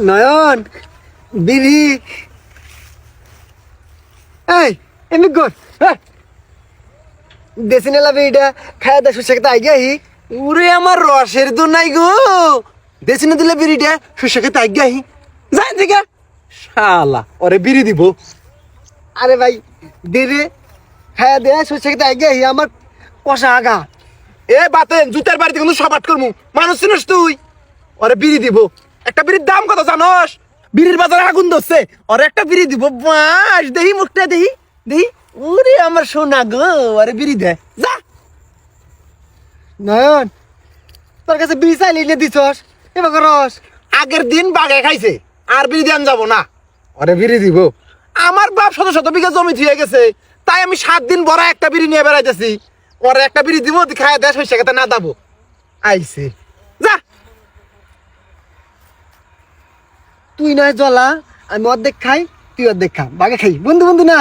নয়ন বিড়ি এই এমনি কর দেশি নেলা বিড়িটা খায় দা সুশে খেতে আগে আহি উরে আমার রসের তো নাই গো দেশি না দিলে বিড়িটা সুশে খেতে আগে আহি যাই থেকে শালা ওরে বিড়ি দিব। আরে ভাই দেরে খায় দে সুশে খেতে আগে আহি আমার কষা আগা এ বাতেন জুতার বাড়িতে কিন্তু সবাট করমু মানুষ চিনিস তুই ওরে বিড়ি দিব। একটা বিড়ির দাম কত জানোস? বিড়ির বাজারে আগুন ধরছে ওরে একটা বিড়ি দিব বাস দেহি মুখটা দেহি দেহি উরে আমার সোনা গো ওরে বিড়ি দে যা। নয়ন তোর কাছে বিড়ি চাইলে এনে দিছস এবার করস আগের দিন বাগে খাইছে আর বিড়ি দেন যাব না ওরে বিড়ি দিব। আমার বাপ শত শত বিঘা জমি থিয়ে গেছে তাই আমি 7 দিন বড় একটা বিড়ি নিয়ে বেড়াইতেছি ওরে একটা বিড়ি দিব খায় দেশ হইছে কথা না দাবো আইছে যা। তুই নয় জ্বলা আমি অর্ধেক খাই তুই অর্ধেক খা বাগে খাই বন্ধু বন্ধু না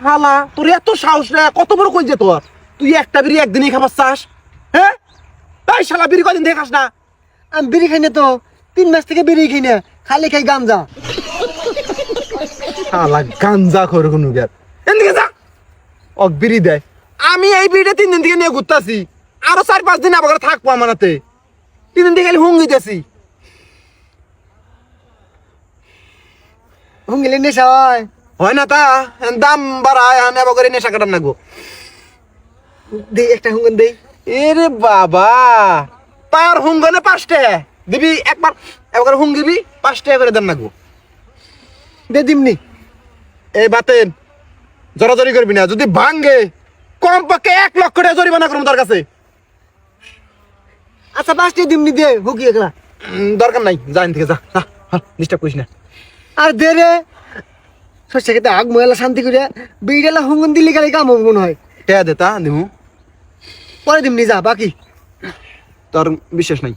শালা তোর এত সাহস না কত বড় কই যে তোর তুই একটা বিড়ি একদিনই খাবার চাস হ্যাঁ? তাই শালা বিড়ি কদিন দেখে খাস না? আমি বিড়ি খাই না তো 3 মাস থেকে বিড়ি খাই না খালি খাই গাঞ্জা শালা গাঞ্জা খোর কোনো গ্যাপ এদিকে যা ওক বিড়ি দেয়। আমি এই বিড়িটা 3 দিন থেকে নিয়ে ঘুরতাছি আরো 4-5 দিন আবার থাকবো আমানাতে 3 দিন থেকে খালি হুঙ্গিতেছি। হুঙ্গিলে নেশা হয় হয় না তা দাম বাড়ায় আমি আবার করে নেশা কাটাম না গো। দেই একটা হুঙ্গন দেই এরে বাবা তার হুঙ্গনে 5 টাকা দিবি একবার একবার হুঙ্গিবি 5 টাকা করে দেন না গো। দে দিমনি এই বাতেন জড়াজড়ি করবি না যদি ভাঙ্গে কমপক্ষে 1 লক্ষ টাকা জরিমানা করবো তোর কাছে। আচ্ছা 5 টাকা দিমনি দে হুকি একলা দরকার নাই জান থেকে যা ডিস্টার্ব করিস না। আর দে রে সরষে খেতে আগ ময়লা শান্তি করে বিড়িলা হুঙ্গন দিলি খালি কাম হবে মনে হয় টাকা দে তা দিমু পরে দিমনি যা বাকি তোর বিশ্বাস নাই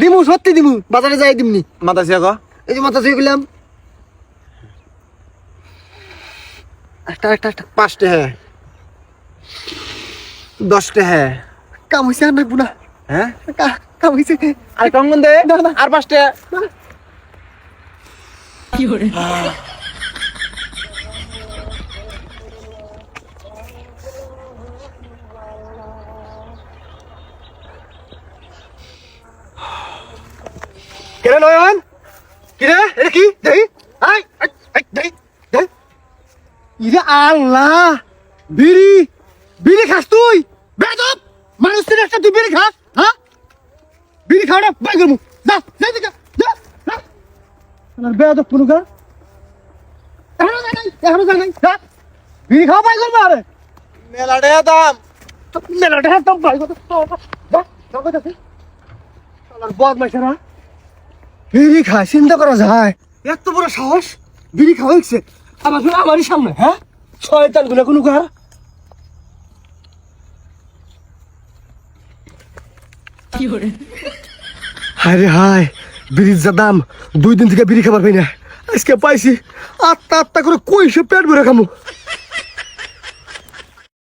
দিমু সত্যি দিমু বাজারে যাই দিমনি মাথা সিয়া ক এই যে মাথা ছুঁয়ে গেলাম একটা একটা একটা 5 টাকা 10 টাকা কাম হয়েছে আর নাকবো না হ্যাঁ কাম হয়েছে আর কঙ্গন দে আর 5 টাকা কেন নয়ন কিরে এটা কি দেই আই দেই দেই ইরে আল্লাহ বিড়ি বিড়ি খাস তুই বেদব মানুষের একটা তুই বিড়ি খাস হ্যাঁ বিড়ি খাওয়া বাই করবো যা যাই দিকে যা আমার বেদব পুনুকা এখনো যায় নাই যা বিড়ি খাওয়া বাই করবো আরে মেলা টাকা দাম মেলাটা একদম বাই করতে যা সবাই যাচ্ছে আমার বদ মাইছারা বিড়ি খায় চিন্তা করা যায় এত বড় সাহস বিড়ি খাওয়া হচ্ছে আমারই সামনে হ্যাঁ শয়তান গুলো কোনো কার হায় রে হায় বিড়ির যা দাম 2 দিন থেকে বিড়ি খাবার পাই না আজকে পাইছি আত্মা করে কইসে পেট ভরে খামু।